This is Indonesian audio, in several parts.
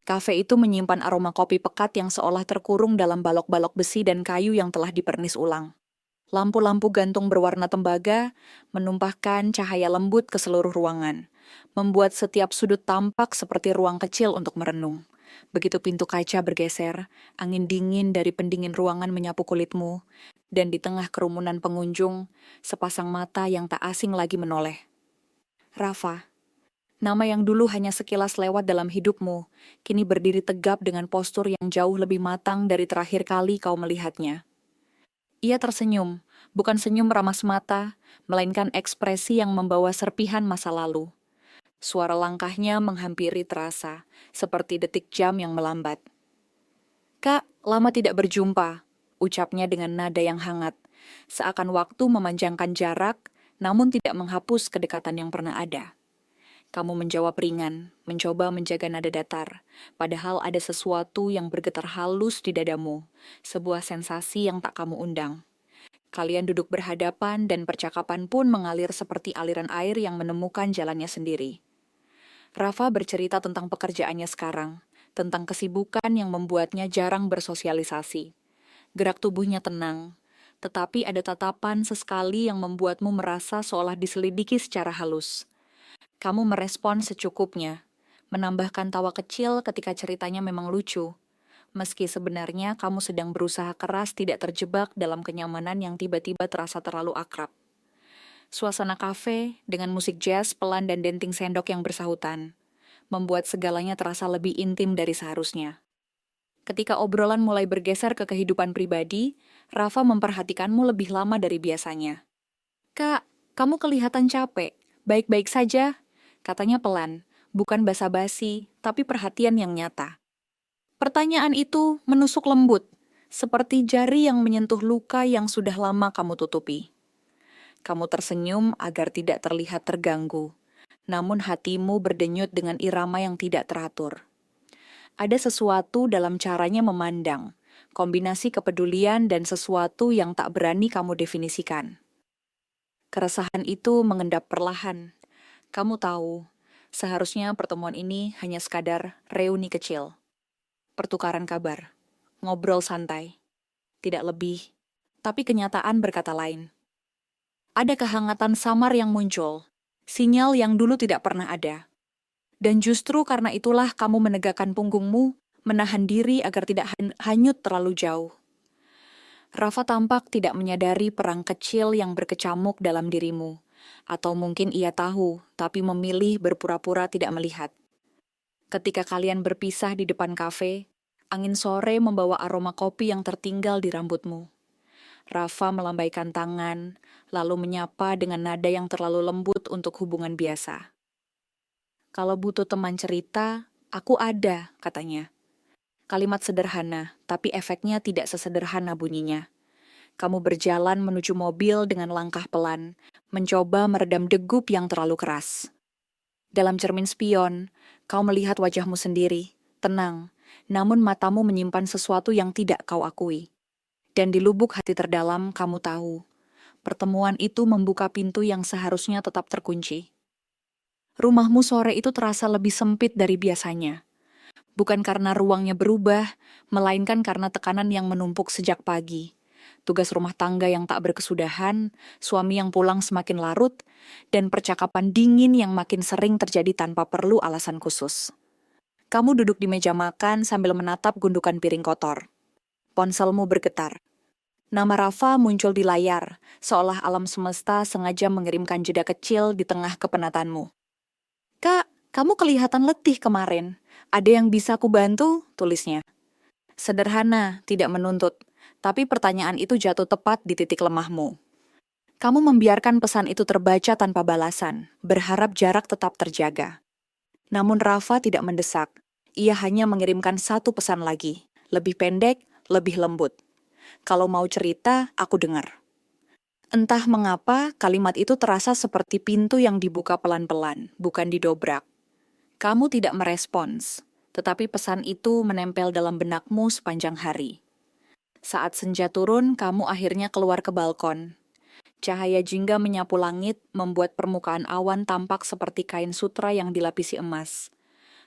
Kafe itu menyimpan aroma kopi pekat yang seolah terkurung dalam balok-balok besi dan kayu yang telah dipernis ulang. Lampu-lampu gantung berwarna tembaga menumpahkan cahaya lembut ke seluruh ruangan, membuat setiap sudut tampak seperti ruang kecil untuk merenung. Begitu pintu kaca bergeser, angin dingin dari pendingin ruangan menyapu kulitmu, dan di tengah kerumunan pengunjung, sepasang mata yang tak asing lagi menoleh. Rafa, nama yang dulu hanya sekilas lewat dalam hidupmu, kini berdiri tegap dengan postur yang jauh lebih matang dari terakhir kali kau melihatnya. Ia tersenyum, bukan senyum ramah semata, melainkan ekspresi yang membawa serpihan masa lalu. Suara langkahnya menghampiri terasa, seperti detik jam yang melambat. "Kak, lama tidak berjumpa," ucapnya dengan nada yang hangat, seakan waktu memanjangkan jarak, namun tidak menghapus kedekatan yang pernah ada. Kamu menjawab ringan, mencoba menjaga nada datar, padahal ada sesuatu yang bergetar halus di dadamu, sebuah sensasi yang tak kamu undang. Kalian duduk berhadapan dan percakapan pun mengalir seperti aliran air yang menemukan jalannya sendiri. Rafa bercerita tentang pekerjaannya sekarang, tentang kesibukan yang membuatnya jarang bersosialisasi. Gerak tubuhnya tenang, tetapi ada tatapan sesekali yang membuatmu merasa seolah diselidiki secara halus. Kamu merespon secukupnya, menambahkan tawa kecil ketika ceritanya memang lucu, meski sebenarnya kamu sedang berusaha keras tidak terjebak dalam kenyamanan yang tiba-tiba terasa terlalu akrab. Suasana kafe dengan musik jazz pelan dan denting sendok yang bersahutan, membuat segalanya terasa lebih intim dari seharusnya. Ketika obrolan mulai bergeser ke kehidupan pribadi, Rafa memperhatikanmu lebih lama dari biasanya. "Kak, kamu kelihatan capek. Baik-baik saja?" Katanya pelan, bukan basa-basi, tapi perhatian yang nyata. Pertanyaan itu menusuk lembut, seperti jari yang menyentuh luka yang sudah lama kamu tutupi. Kamu tersenyum agar tidak terlihat terganggu, namun hatimu berdenyut dengan irama yang tidak teratur. Ada sesuatu dalam caranya memandang, kombinasi kepedulian dan sesuatu yang tak berani kamu definisikan. Keresahan itu mengendap perlahan. Kamu tahu, seharusnya pertemuan ini hanya sekadar reuni kecil. Pertukaran kabar, ngobrol santai, tidak lebih, tapi kenyataan berkata lain. Ada kehangatan samar yang muncul, sinyal yang dulu tidak pernah ada. Dan justru karena itulah kamu menegakkan punggungmu, menahan diri agar tidak hanyut terlalu jauh. Rafa tampak tidak menyadari perang kecil yang berkecamuk dalam dirimu. Atau mungkin ia tahu, tapi memilih berpura-pura tidak melihat. Ketika kalian berpisah di depan kafe, angin sore membawa aroma kopi yang tertinggal di rambutmu. Rafa melambaikan tangan, lalu menyapa dengan nada yang terlalu lembut untuk hubungan biasa. "Kalau butuh teman cerita, aku ada," katanya. Kalimat sederhana, tapi efeknya tidak sesederhana bunyinya. Kamu berjalan menuju mobil dengan langkah pelan, mencoba meredam degup yang terlalu keras. Dalam cermin spion, kau melihat wajahmu sendiri, tenang, namun matamu menyimpan sesuatu yang tidak kau akui. Dan di lubuk hati terdalam, kamu tahu, pertemuan itu membuka pintu yang seharusnya tetap terkunci. Rumahmu sore itu terasa lebih sempit dari biasanya. Bukan karena ruangnya berubah, melainkan karena tekanan yang menumpuk sejak pagi. Tugas rumah tangga yang tak berkesudahan, suami yang pulang semakin larut, dan percakapan dingin yang makin sering terjadi tanpa perlu alasan khusus. Kamu duduk di meja makan sambil menatap gundukan piring kotor. Ponselmu bergetar. Nama Rafa muncul di layar, seolah alam semesta sengaja mengirimkan jeda kecil di tengah kepenatanmu. "Kak, kamu kelihatan letih kemarin. Ada yang bisa aku bantu?" tulisnya. Sederhana, tidak menuntut, tapi pertanyaan itu jatuh tepat di titik lemahmu. Kamu membiarkan pesan itu terbaca tanpa balasan, berharap jarak tetap terjaga. Namun Rafa tidak mendesak. Ia hanya mengirimkan satu pesan lagi, lebih pendek, lebih lembut. "Kalau mau cerita, aku dengar." Entah mengapa, kalimat itu terasa seperti pintu yang dibuka pelan-pelan, bukan didobrak. Kamu tidak merespons, tetapi pesan itu menempel dalam benakmu sepanjang hari. Saat senja turun, kamu akhirnya keluar ke balkon. Cahaya jingga menyapu langit, membuat permukaan awan tampak seperti kain sutra yang dilapisi emas.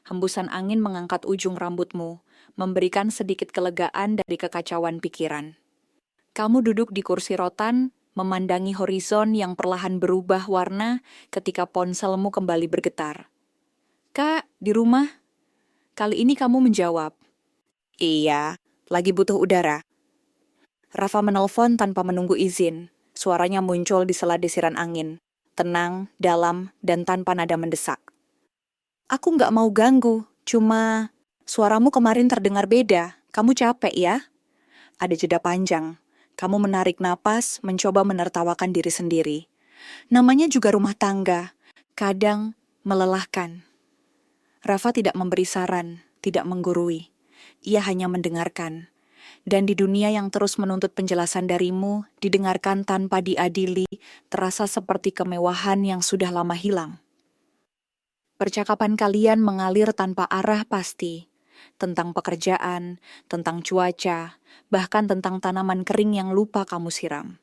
Hembusan angin mengangkat ujung rambutmu, memberikan sedikit kelegaan dari kekacauan pikiran. Kamu duduk di kursi rotan, memandangi horizon yang perlahan berubah warna ketika ponselmu kembali bergetar. Kak, di rumah? Kali ini kamu menjawab. Iya, lagi butuh udara. Rafa menelpon tanpa menunggu izin. Suaranya muncul di sela desiran angin. Tenang, dalam, dan tanpa nada mendesak. Aku nggak mau ganggu, cuma suaramu kemarin terdengar beda. Kamu capek ya? Ada jeda panjang. Kamu menarik napas, mencoba menertawakan diri sendiri. Namanya juga rumah tangga. Kadang melelahkan. Rafa tidak memberi saran, tidak menggurui. Ia hanya mendengarkan. Dan di dunia yang terus menuntut penjelasan darimu, didengarkan tanpa diadili, terasa seperti kemewahan yang sudah lama hilang. Percakapan kalian mengalir tanpa arah pasti, tentang pekerjaan, tentang cuaca, bahkan tentang tanaman kering yang lupa kamu siram.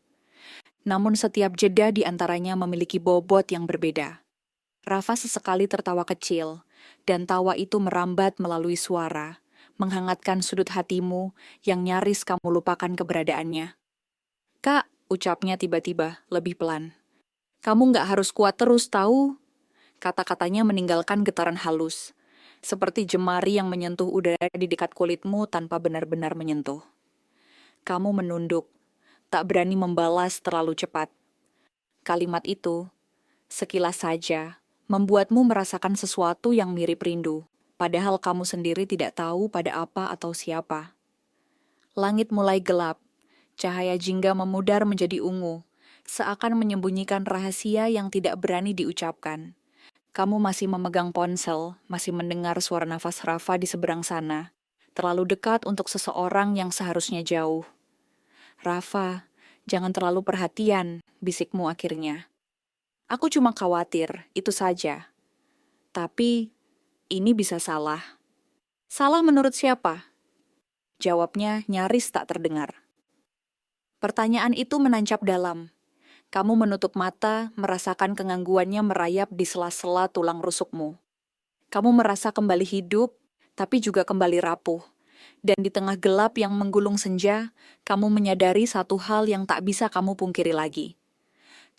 Namun setiap jeda di antaranya memiliki bobot yang berbeda. Rafa sesekali tertawa kecil, dan tawa itu merambat melalui suara, menghangatkan sudut hatimu yang nyaris kamu lupakan keberadaannya. Kak, ucapnya tiba-tiba, lebih pelan. Kamu nggak harus kuat terus, tahu? Kata-katanya meninggalkan getaran halus, seperti jemari yang menyentuh udara di dekat kulitmu tanpa benar-benar menyentuh. Kamu menunduk, tak berani membalas terlalu cepat. Kalimat itu, sekilas saja, membuatmu merasakan sesuatu yang mirip rindu. Padahal kamu sendiri tidak tahu pada apa atau siapa. Langit mulai gelap, cahaya jingga memudar menjadi ungu, seakan menyembunyikan rahasia yang tidak berani diucapkan. Kamu masih memegang ponsel, masih mendengar suara nafas Rafa di seberang sana, terlalu dekat untuk seseorang yang seharusnya jauh. Rafa, jangan terlalu perhatian, bisikmu akhirnya. Aku cuma khawatir, itu saja. Tapi, ini bisa salah. Salah menurut siapa? Jawabnya nyaris tak terdengar. Pertanyaan itu menancap dalam. Kamu menutup mata, merasakan kengangguannya merayap di sela-sela tulang rusukmu. Kamu merasa kembali hidup, tapi juga kembali rapuh. Dan di tengah gelap yang menggulung senja, kamu menyadari satu hal yang tak bisa kamu pungkiri lagi.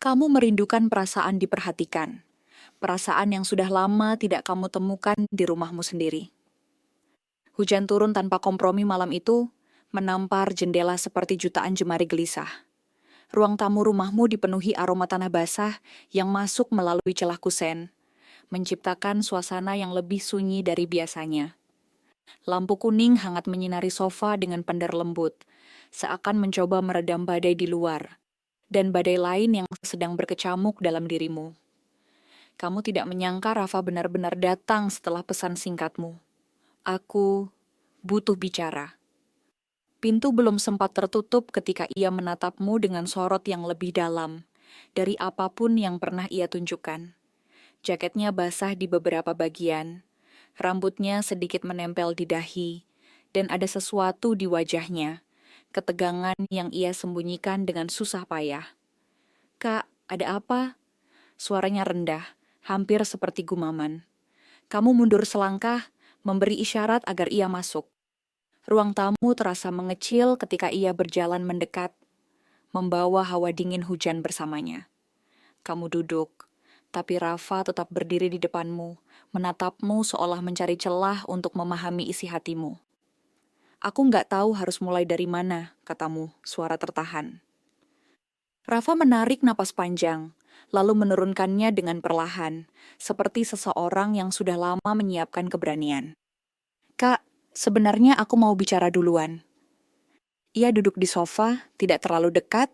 Kamu merindukan perasaan diperhatikan. Perasaan yang sudah lama tidak kamu temukan di rumahmu sendiri. Hujan turun tanpa kompromi malam itu, menampar jendela seperti jutaan jemari gelisah. Ruang tamu rumahmu dipenuhi aroma tanah basah yang masuk melalui celah kusen, menciptakan suasana yang lebih sunyi dari biasanya. Lampu kuning hangat menyinari sofa dengan pendar lembut, seakan mencoba meredam badai di luar, dan badai lain yang sedang berkecamuk dalam dirimu. Kamu tidak menyangka Rafa benar-benar datang setelah pesan singkatmu. Aku butuh bicara. Pintu belum sempat tertutup ketika ia menatapmu dengan sorot yang lebih dalam dari apapun yang pernah ia tunjukkan. Jaketnya basah di beberapa bagian, rambutnya sedikit menempel di dahi, dan ada sesuatu di wajahnya, ketegangan yang ia sembunyikan dengan susah payah. Kak, ada apa? Suaranya rendah, hampir seperti gumaman. Kamu mundur selangkah, memberi isyarat agar ia masuk. Ruang tamu terasa mengecil ketika ia berjalan mendekat, membawa hawa dingin hujan bersamanya. Kamu duduk, tapi Rafa tetap berdiri di depanmu, menatapmu seolah mencari celah untuk memahami isi hatimu. Aku nggak tahu harus mulai dari mana, katamu, suara tertahan. Rafa menarik napas panjang, lalu menurunkannya dengan perlahan, seperti seseorang yang sudah lama menyiapkan keberanian. Kak, sebenarnya aku mau bicara duluan. Ia duduk di sofa, tidak terlalu dekat,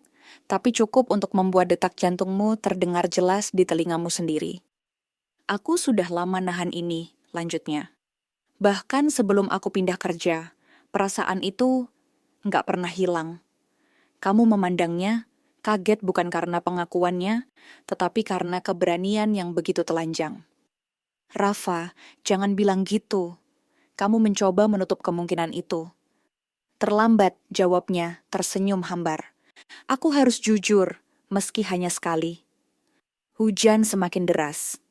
tapi cukup untuk membuat detak jantungmu terdengar jelas di telingamu sendiri. Aku sudah lama nahan ini, lanjutnya. Bahkan sebelum aku pindah kerja, perasaan itu nggak pernah hilang. Kamu memandangnya, kaget bukan karena pengakuannya, tetapi karena keberanian yang begitu telanjang. Rafa, jangan bilang gitu. Kamu mencoba menutup kemungkinan itu. Terlambat, jawabnya, tersenyum hambar. Aku harus jujur, meski hanya sekali. Hujan semakin deras.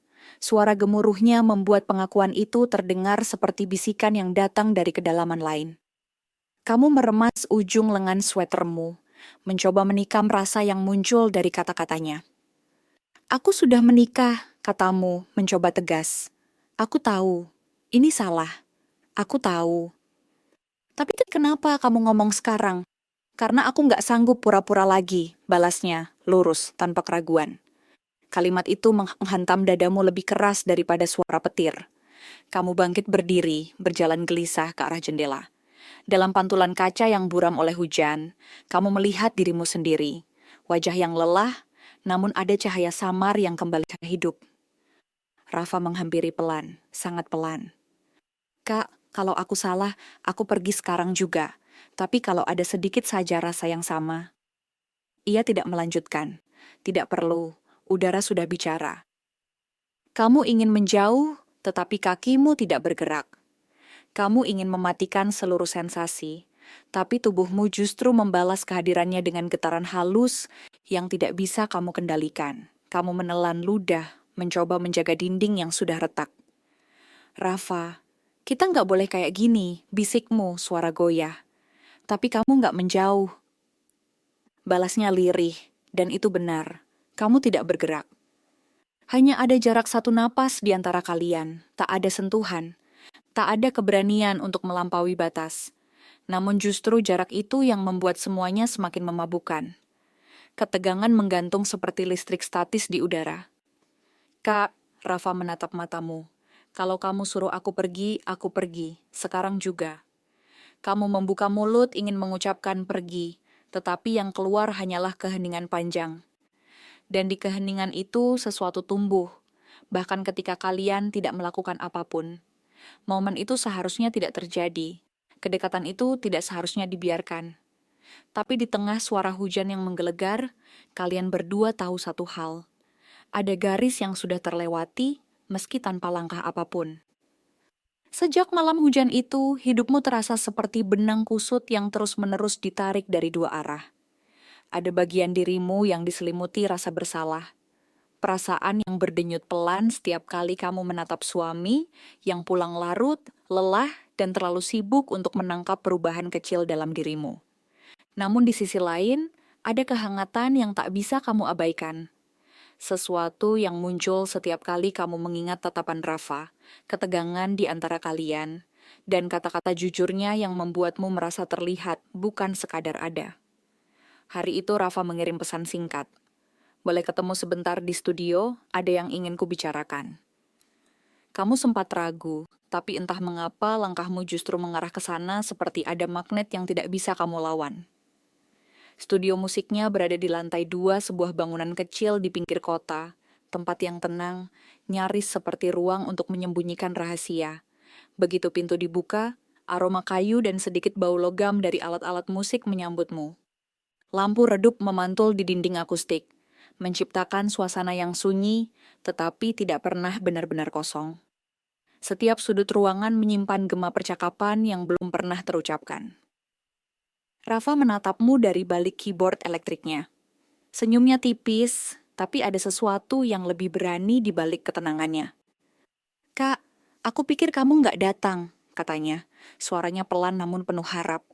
Suara gemuruhnya membuat pengakuan itu terdengar seperti bisikan yang datang dari kedalaman lain. Kamu meremas ujung lengan sweatermu, mencoba menikam rasa yang muncul dari kata-katanya. Aku sudah menikah, katamu, mencoba tegas. Aku tahu, ini salah. Aku tahu. Tapi kenapa kamu ngomong sekarang? Karena aku nggak sanggup pura-pura lagi, balasnya, lurus, tanpa keraguan. Kalimat itu menghantam dadamu lebih keras daripada suara petir. Kamu bangkit berdiri, berjalan gelisah ke arah jendela. Dalam pantulan kaca yang buram oleh hujan, kamu melihat dirimu sendiri. Wajah yang lelah, namun ada cahaya samar yang kembali hidup. Rafa menghampiri pelan, sangat pelan. Kak, kalau aku salah, aku pergi sekarang juga. Tapi kalau ada sedikit saja rasa yang sama. Ia tidak melanjutkan. Tidak perlu, udara sudah bicara. Kamu ingin menjauh, tetapi kakimu tidak bergerak. Kamu ingin mematikan seluruh sensasi, tapi tubuhmu justru membalas kehadirannya dengan getaran halus yang tidak bisa kamu kendalikan. Kamu menelan ludah, mencoba menjaga dinding yang sudah retak. Rafa, kita nggak boleh kayak gini, bisikmu, suara goyah. Tapi kamu nggak menjauh. Balasnya lirih, dan itu benar. Kamu tidak bergerak. Hanya ada jarak satu napas di antara kalian, tak ada sentuhan, tak ada keberanian untuk melampaui batas. Namun justru jarak itu yang membuat semuanya semakin memabukkan. Ketegangan menggantung seperti listrik statis di udara. Kak, Rafa menatap matamu. Kalau kamu suruh aku pergi, sekarang juga. Kamu membuka mulut ingin mengucapkan pergi, tetapi yang keluar hanyalah keheningan panjang. Dan di keheningan itu sesuatu tumbuh, bahkan ketika kalian tidak melakukan apapun. Momen itu seharusnya tidak terjadi. Kedekatan itu tidak seharusnya dibiarkan. Tapi di tengah suara hujan yang menggelegar, kalian berdua tahu satu hal. Ada garis yang sudah terlewati, meski tanpa langkah apapun. Sejak malam hujan itu, hidupmu terasa seperti benang kusut yang terus-menerus ditarik dari dua arah. Ada bagian dirimu yang diselimuti rasa bersalah. Perasaan yang berdenyut pelan setiap kali kamu menatap suami yang pulang larut, lelah, dan terlalu sibuk untuk menangkap perubahan kecil dalam dirimu. Namun di sisi lain, ada kehangatan yang tak bisa kamu abaikan. Sesuatu yang muncul setiap kali kamu mengingat tatapan Rafa, ketegangan di antara kalian, dan kata-kata jujurnya yang membuatmu merasa terlihat, bukan sekadar ada. Hari itu Rafa mengirim pesan singkat. Boleh ketemu sebentar di studio, ada yang ingin kubicarakan. Kamu sempat ragu, tapi entah mengapa langkahmu justru mengarah ke sana seperti ada magnet yang tidak bisa kamu lawan. Studio musiknya berada di lantai 2 sebuah bangunan kecil di pinggir kota, tempat yang tenang, nyaris seperti ruang untuk menyembunyikan rahasia. Begitu pintu dibuka, aroma kayu dan sedikit bau logam dari alat-alat musik menyambutmu. Lampu redup memantul di dinding akustik, menciptakan suasana yang sunyi, tetapi tidak pernah benar-benar kosong. Setiap sudut ruangan menyimpan gema percakapan yang belum pernah terucapkan. Rafa menatapmu dari balik keyboard elektriknya. Senyumnya tipis, tapi ada sesuatu yang lebih berani di balik ketenangannya. Kak, aku pikir kamu nggak datang, katanya. Suaranya pelan namun penuh harap.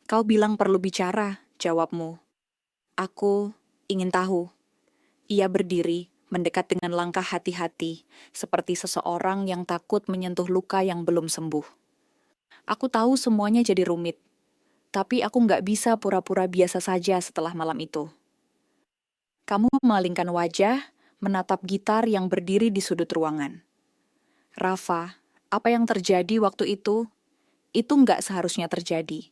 Kau bilang perlu bicara, jawabmu. Aku ingin tahu. Ia berdiri, mendekat dengan langkah hati-hati, seperti seseorang yang takut menyentuh luka yang belum sembuh. Aku tahu semuanya jadi rumit, tapi aku nggak bisa pura-pura biasa saja setelah malam itu. Kamu memalingkan wajah, menatap gitar yang berdiri di sudut ruangan. Rafa, apa yang terjadi waktu itu nggak seharusnya terjadi.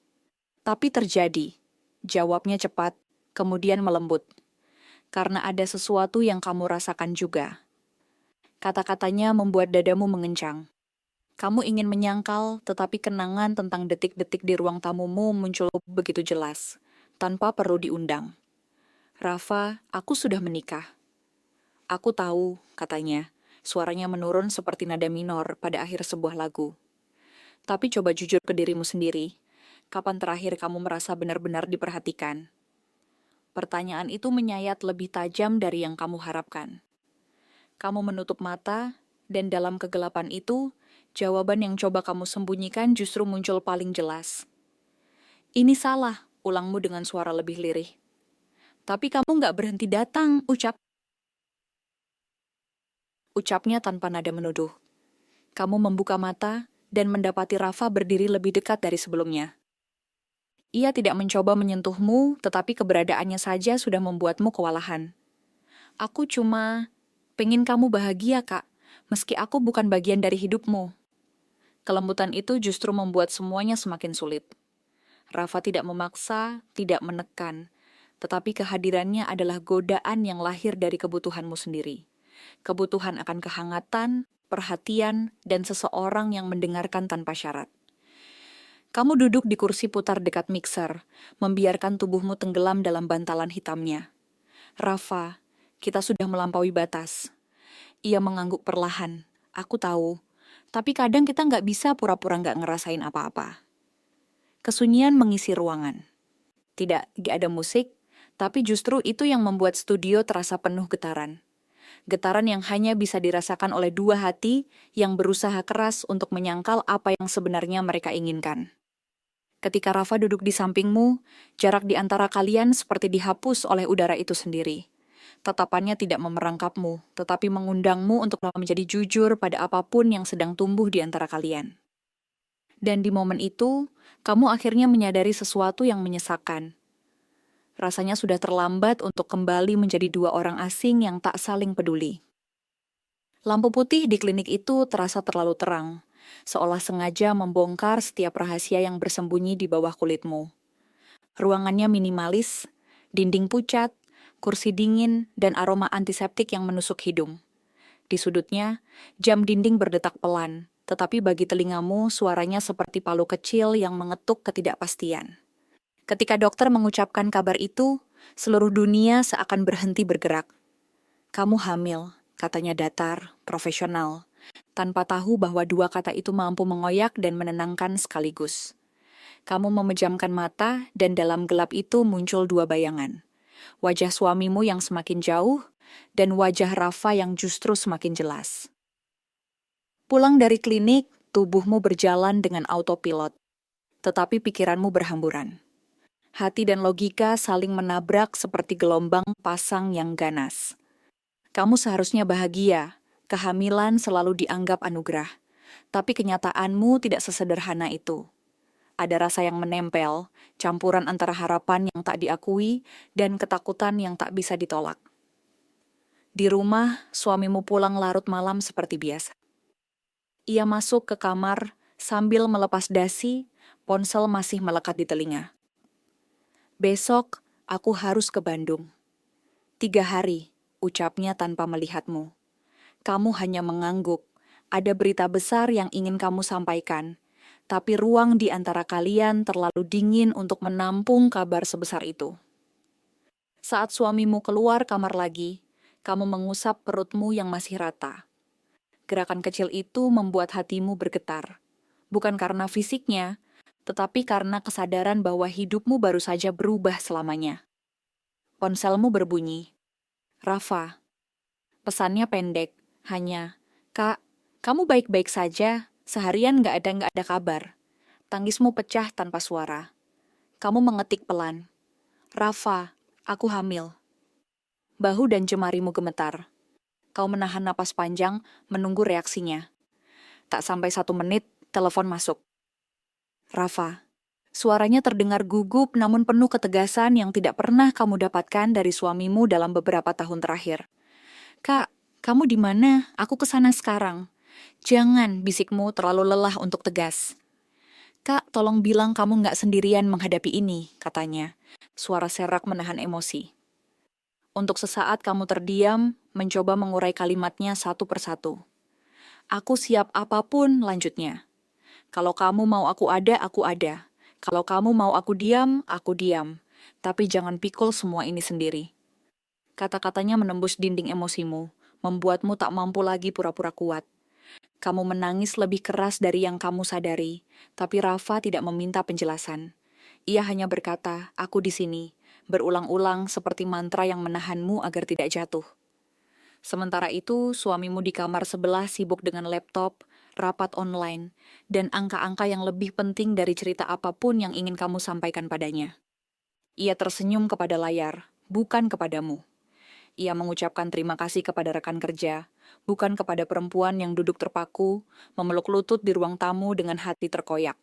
Tapi terjadi, jawabnya cepat, kemudian melembut. Karena ada sesuatu yang kamu rasakan juga. Kata-katanya membuat dadamu mengencang. Kamu ingin menyangkal, tetapi kenangan tentang detik-detik di ruang tamumu muncul begitu jelas, tanpa perlu diundang. Rafa, aku sudah menikah. Aku tahu, katanya. Suaranya menurun seperti nada minor pada akhir sebuah lagu. Tapi coba jujur ke dirimu sendiri. Kapan terakhir kamu merasa benar-benar diperhatikan? Pertanyaan itu menyayat lebih tajam dari yang kamu harapkan. Kamu menutup mata, dan dalam kegelapan itu, jawaban yang coba kamu sembunyikan justru muncul paling jelas. Ini salah, ulangmu dengan suara lebih lirih. Tapi kamu nggak berhenti datang, ucapnya tanpa nada menuduh. Kamu membuka mata dan mendapati Rafa berdiri lebih dekat dari sebelumnya. Ia tidak mencoba menyentuhmu, tetapi keberadaannya saja sudah membuatmu kewalahan. Aku cuma pengen kamu bahagia, Kak, meski aku bukan bagian dari hidupmu. Kelembutan itu justru membuat semuanya semakin sulit. Rafa tidak memaksa, tidak menekan, tetapi kehadirannya adalah godaan yang lahir dari kebutuhanmu sendiri. Kebutuhan akan kehangatan, perhatian, dan seseorang yang mendengarkan tanpa syarat. Kamu duduk di kursi putar dekat mixer, membiarkan tubuhmu tenggelam dalam bantalan hitamnya. Rafa, kita sudah melampaui batas. Ia mengangguk perlahan. Aku tahu, tapi kadang kita nggak bisa pura-pura nggak ngerasain apa-apa. Kesunyian mengisi ruangan. Tidak ada musik, tapi justru itu yang membuat studio terasa penuh getaran. Getaran yang hanya bisa dirasakan oleh dua hati yang berusaha keras untuk menyangkal apa yang sebenarnya mereka inginkan. Ketika Rafa duduk di sampingmu, jarak di antara kalian seperti dihapus oleh udara itu sendiri. Tatapannya tidak memerangkapmu, tetapi mengundangmu untuk menjadi jujur pada apapun yang sedang tumbuh di antara kalian. Dan di momen itu, kamu akhirnya menyadari sesuatu yang menyesakan. Rasanya sudah terlambat untuk kembali menjadi dua orang asing yang tak saling peduli. Lampu putih di klinik itu terasa terlalu terang, seolah sengaja membongkar setiap rahasia yang bersembunyi di bawah kulitmu. Ruangannya minimalis, dinding pucat, kursi dingin, dan aroma antiseptik yang menusuk hidung. Di sudutnya, jam dinding berdetak pelan, tetapi bagi telingamu suaranya seperti palu kecil yang mengetuk ketidakpastian. Ketika dokter mengucapkan kabar itu, seluruh dunia seakan berhenti bergerak. Kamu hamil, katanya datar, profesional, tanpa tahu bahwa dua kata itu mampu mengoyak dan menenangkan sekaligus. Kamu memejamkan mata dan dalam gelap itu muncul dua bayangan. Wajah suamimu yang semakin jauh dan wajah Rafa yang justru semakin jelas. Pulang dari klinik, tubuhmu berjalan dengan autopilot, tetapi pikiranmu berhamburan. Hati dan logika saling menabrak seperti gelombang pasang yang ganas. Kamu seharusnya bahagia, kehamilan selalu dianggap anugerah, tapi kenyataanmu tidak sesederhana itu. Ada rasa yang menempel, campuran antara harapan yang tak diakui dan ketakutan yang tak bisa ditolak. Di rumah, suamimu pulang larut malam seperti biasa. Ia masuk ke kamar sambil melepas dasi, ponsel masih melekat di telinga. Besok, aku harus ke Bandung. 3 hari, ucapnya tanpa melihatmu. Kamu hanya mengangguk. Ada berita besar yang ingin kamu sampaikan, tapi ruang di antara kalian terlalu dingin untuk menampung kabar sebesar itu. Saat suamimu keluar kamar lagi, kamu mengusap perutmu yang masih rata. Gerakan kecil itu membuat hatimu bergetar. Bukan karena fisiknya, tetapi karena kesadaran bahwa hidupmu baru saja berubah selamanya. Ponselmu berbunyi. Rafa. Pesannya pendek, hanya, Kak, kamu baik-baik saja, seharian nggak ada kabar. Tangismu pecah tanpa suara. Kamu mengetik pelan. Rafa, aku hamil. Bahu dan jemarimu gemetar. Kau menahan napas panjang, menunggu reaksinya. Tak sampai 1 menit, telepon masuk. Rafa. Suaranya terdengar gugup namun penuh ketegasan yang tidak pernah kamu dapatkan dari suamimu dalam beberapa tahun terakhir. Kak, kamu di mana? Aku kesana sekarang. Jangan, bisikmu terlalu lelah untuk tegas. Kak, tolong bilang kamu nggak sendirian menghadapi ini, katanya. Suara serak menahan emosi. Untuk sesaat kamu terdiam, mencoba mengurai kalimatnya satu persatu. Aku siap apapun, lanjutnya. Kalau kamu mau aku ada, aku ada. Kalau kamu mau aku diam, aku diam. Tapi jangan pikul semua ini sendiri. Kata-katanya menembus dinding emosimu, membuatmu tak mampu lagi pura-pura kuat. Kamu menangis lebih keras dari yang kamu sadari, tapi Rafa tidak meminta penjelasan. Ia hanya berkata, aku di sini, berulang-ulang seperti mantra yang menahanmu agar tidak jatuh. Sementara itu, suamimu di kamar sebelah sibuk dengan laptop, rapat online, dan angka-angka yang lebih penting dari cerita apapun yang ingin kamu sampaikan padanya. Ia tersenyum kepada layar, bukan kepadamu. Ia mengucapkan terima kasih kepada rekan kerja, bukan kepada perempuan yang duduk terpaku, memeluk lutut di ruang tamu dengan hati terkoyak.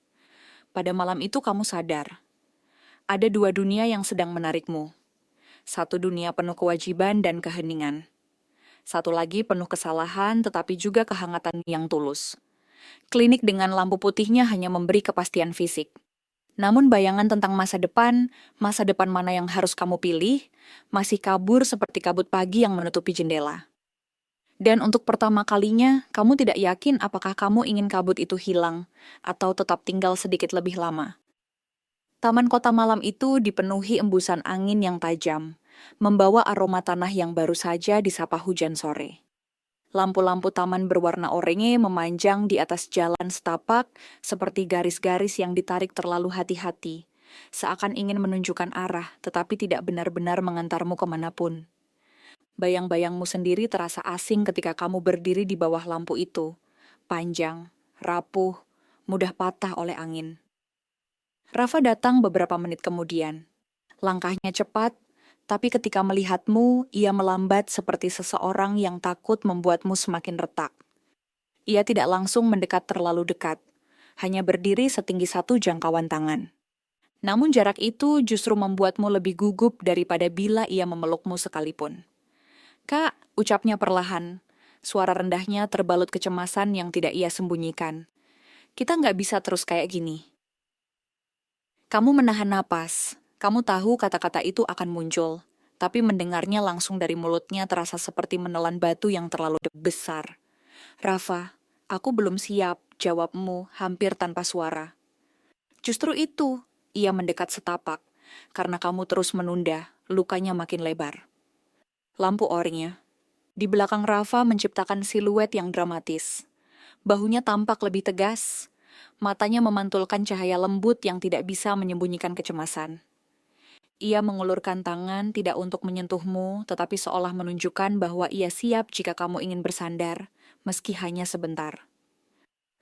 Pada malam itu kamu sadar, ada dua dunia yang sedang menarikmu. Satu dunia penuh kewajiban dan keheningan. Satu lagi penuh kesalahan tetapi juga kehangatan yang tulus. Klinik dengan lampu putihnya hanya memberi kepastian fisik. Namun bayangan tentang masa depan mana yang harus kamu pilih, masih kabur seperti kabut pagi yang menutupi jendela. Dan untuk pertama kalinya, kamu tidak yakin apakah kamu ingin kabut itu hilang, atau tetap tinggal sedikit lebih lama. Taman kota malam itu dipenuhi embusan angin yang tajam, membawa aroma tanah yang baru saja disapa hujan sore. Lampu-lampu taman berwarna oranye memanjang di atas jalan setapak seperti garis-garis yang ditarik terlalu hati-hati, seakan ingin menunjukkan arah tetapi tidak benar-benar mengantarmu kemanapun. Bayang-bayangmu sendiri terasa asing ketika kamu berdiri di bawah lampu itu, panjang, rapuh, mudah patah oleh angin. Rafa datang beberapa menit kemudian. Langkahnya cepat, tapi ketika melihatmu, ia melambat seperti seseorang yang takut membuatmu semakin retak. Ia tidak langsung mendekat terlalu dekat, hanya berdiri setinggi satu jangkauan tangan. Namun jarak itu justru membuatmu lebih gugup daripada bila ia memelukmu sekalipun. "Kak," ucapnya perlahan. Suara rendahnya terbalut kecemasan yang tidak ia sembunyikan. "Kita nggak bisa terus kayak gini." Kamu menahan napas. Kamu tahu kata-kata itu akan muncul, tapi mendengarnya langsung dari mulutnya terasa seperti menelan batu yang terlalu besar. "Rafa, aku belum siap," jawabmu hampir tanpa suara. Justru itu, ia mendekat setapak. Karena kamu terus menunda, lukanya makin lebar. Lampu oranye. Di belakang Rafa menciptakan siluet yang dramatis. Bahunya tampak lebih tegas. Matanya memantulkan cahaya lembut yang tidak bisa menyembunyikan kecemasan. Ia mengulurkan tangan tidak untuk menyentuhmu, tetapi seolah menunjukkan bahwa ia siap jika kamu ingin bersandar, meski hanya sebentar.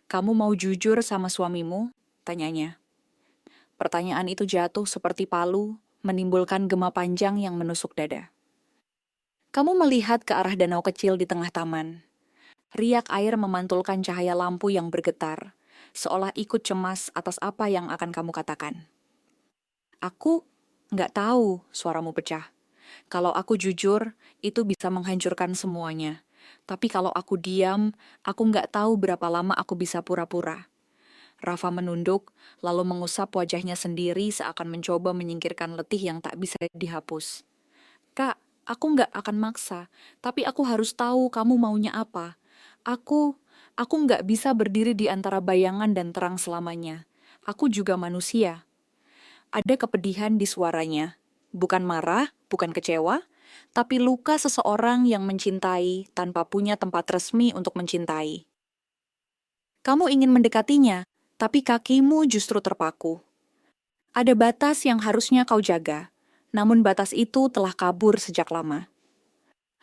"Kamu mau jujur sama suamimu?" tanyanya. Pertanyaan itu jatuh seperti palu, menimbulkan gema panjang yang menusuk dada. Kamu melihat ke arah danau kecil di tengah taman. Riak air memantulkan cahaya lampu yang bergetar, seolah ikut cemas atas apa yang akan kamu katakan. "Aku nggak tahu," suaramu pecah. "Kalau aku jujur, itu bisa menghancurkan semuanya. Tapi kalau aku diam, aku nggak tahu berapa lama aku bisa pura-pura." Rafa menunduk, lalu mengusap wajahnya sendiri seakan mencoba menyingkirkan letih yang tak bisa dihapus. "Kak, aku nggak akan maksa, tapi aku harus tahu kamu maunya apa. Aku nggak bisa berdiri di antara bayangan dan terang selamanya. Aku juga manusia." Ada kepedihan di suaranya. Bukan marah, bukan kecewa, tapi luka seseorang yang mencintai tanpa punya tempat resmi untuk mencintai. Kamu ingin mendekatinya, tapi kakimu justru terpaku. Ada batas yang harusnya kau jaga, namun batas itu telah kabur sejak lama.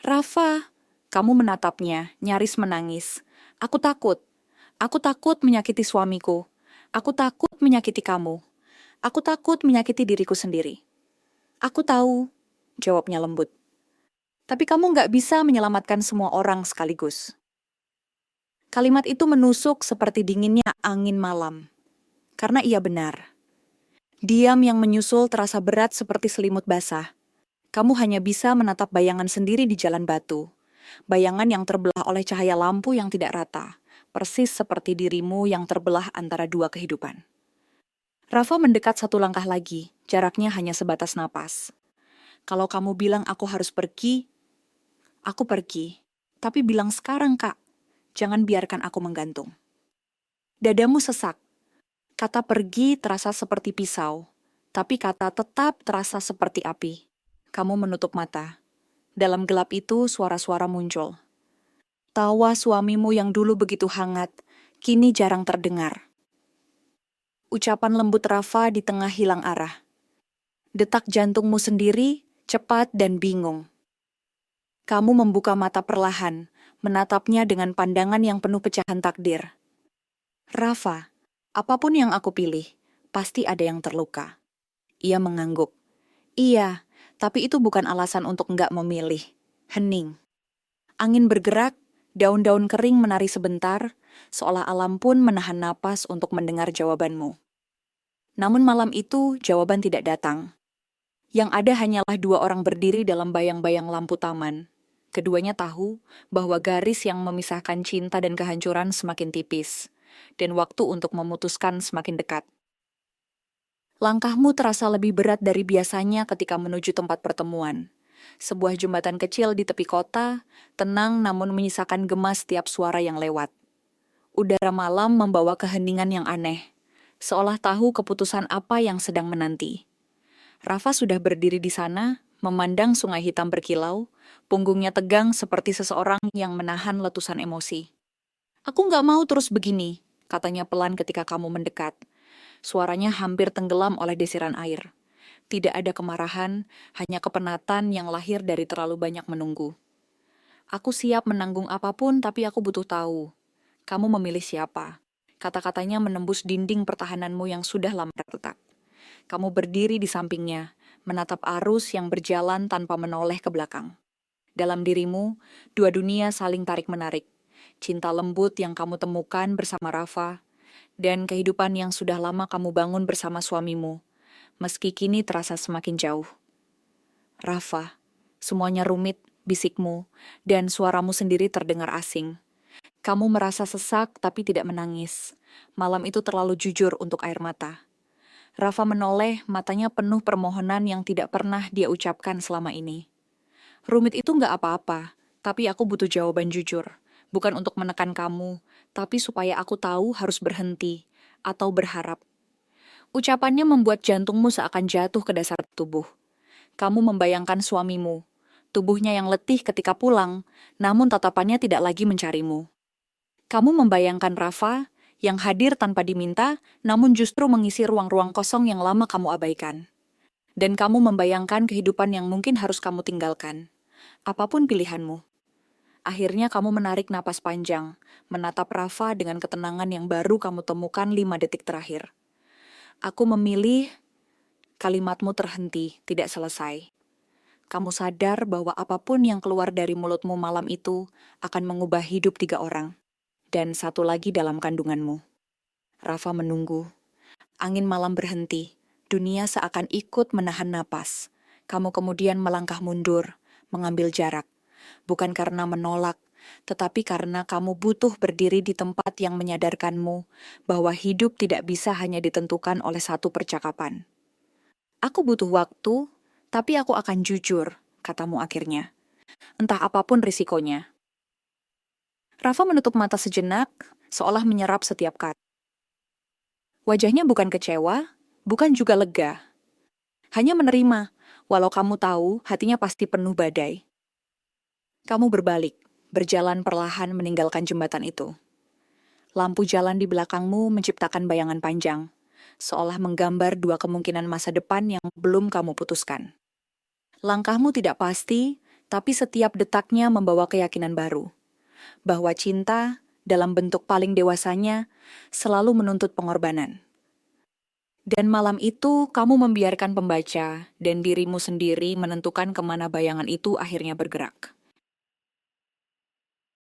"Rafa," kamu menatapnya, nyaris menangis. "Aku takut. Aku takut menyakiti suamiku. Aku takut menyakiti kamu. Aku takut menyakiti diriku sendiri." "Aku tahu," jawabnya lembut. "Tapi kamu nggak bisa menyelamatkan semua orang sekaligus." Kalimat itu menusuk seperti dinginnya angin malam. Karena ia benar. Diam yang menyusul terasa berat seperti selimut basah. Kamu hanya bisa menatap bayangan sendiri di jalan batu. Bayangan yang terbelah oleh cahaya lampu yang tidak rata. Persis seperti dirimu yang terbelah antara dua kehidupan. Rafa mendekat satu langkah lagi, jaraknya hanya sebatas napas. "Kalau kamu bilang aku harus pergi, aku pergi. Tapi bilang sekarang, Kak. Jangan biarkan aku menggantung." Dadamu sesak. Kata pergi terasa seperti pisau, tapi kata tetap terasa seperti api. Kamu menutup mata. Dalam gelap itu suara-suara muncul. Tawa suamimu yang dulu begitu hangat, kini jarang terdengar. Ucapan lembut Rafa di tengah hilang arah. Detak jantungmu sendiri cepat dan bingung. Kamu membuka mata perlahan, menatapnya dengan pandangan yang penuh pecahan takdir. Rafa, apapun yang aku pilih, pasti ada yang terluka. Ia mengangguk. Iya, tapi itu bukan alasan untuk nggak memilih. Hening. Angin bergerak, daun-daun kering menari sebentar, seolah alam pun menahan napas untuk mendengar jawabanmu. Namun malam itu, jawaban tidak datang. Yang ada hanyalah dua orang berdiri dalam bayang-bayang lampu taman. Keduanya tahu bahwa garis yang memisahkan cinta dan kehancuran semakin tipis, dan waktu untuk memutuskan semakin dekat. Langkahmu terasa lebih berat dari biasanya ketika menuju tempat pertemuan. Sebuah jembatan kecil di tepi kota, tenang namun menyisakan gemas setiap suara yang lewat. Udara malam membawa keheningan yang aneh, seolah tahu keputusan apa yang sedang menanti. Rafa sudah berdiri di sana, memandang sungai hitam berkilau, punggungnya tegang seperti seseorang yang menahan letusan emosi. Aku nggak mau terus begini, katanya pelan ketika kamu mendekat. Suaranya hampir tenggelam oleh desiran air. Tidak ada kemarahan, hanya kepenatan yang lahir dari terlalu banyak menunggu. Aku siap menanggung apapun, tapi aku butuh tahu. Kamu memilih siapa? Kata-katanya menembus dinding pertahananmu yang sudah lama terletak. Kamu berdiri di sampingnya, menatap arus yang berjalan tanpa menoleh ke belakang. Dalam dirimu, dua dunia saling tarik-menarik. Cinta lembut yang kamu temukan bersama Rafa, dan kehidupan yang sudah lama kamu bangun bersama suamimu, meski kini terasa semakin jauh. Rafa, semuanya rumit, bisikmu, dan suaramu sendiri terdengar asing. Kamu merasa sesak tapi tidak menangis. Malam itu terlalu jujur untuk air mata. Rafa menoleh, matanya penuh permohonan yang tidak pernah dia ucapkan selama ini. Rumit itu nggak apa-apa, tapi aku butuh jawaban jujur. Bukan untuk menekan kamu, tapi supaya aku tahu harus berhenti atau berharap. Ucapannya membuat jantungmu seakan jatuh ke dasar tubuh. Kamu membayangkan suamimu, tubuhnya yang letih ketika pulang, namun tatapannya tidak lagi mencarimu. Kamu membayangkan Rafa yang hadir tanpa diminta, namun justru mengisi ruang-ruang kosong yang lama kamu abaikan. Dan kamu membayangkan kehidupan yang mungkin harus kamu tinggalkan. Apapun pilihanmu. Akhirnya kamu menarik napas panjang, menatap Rafa dengan ketenangan yang baru kamu temukan 5 detik terakhir. Aku memilih, kalimatmu terhenti, tidak selesai. Kamu sadar bahwa apapun yang keluar dari mulutmu malam itu akan mengubah hidup 3 orang. Dan satu lagi dalam kandunganmu. Rafa menunggu. Angin malam berhenti. Dunia seakan ikut menahan napas. Kamu kemudian melangkah mundur, mengambil jarak. Bukan karena menolak, tetapi karena kamu butuh berdiri di tempat yang menyadarkanmu bahwa hidup tidak bisa hanya ditentukan oleh satu percakapan. Aku butuh waktu, tapi aku akan jujur, katamu akhirnya. Entah apapun risikonya. Rafa menutup mata sejenak, seolah menyerap setiap kata. Wajahnya bukan kecewa, bukan juga lega. Hanya menerima, walau kamu tahu hatinya pasti penuh badai. Kamu berbalik, berjalan perlahan meninggalkan jembatan itu. Lampu jalan di belakangmu menciptakan bayangan panjang, seolah menggambar 2 kemungkinan masa depan yang belum kamu putuskan. Langkahmu tidak pasti, tapi setiap detaknya membawa keyakinan baru. Bahwa cinta, dalam bentuk paling dewasanya, selalu menuntut pengorbanan. Dan malam itu, kamu membiarkan pembaca dan dirimu sendiri menentukan kemana bayangan itu akhirnya bergerak.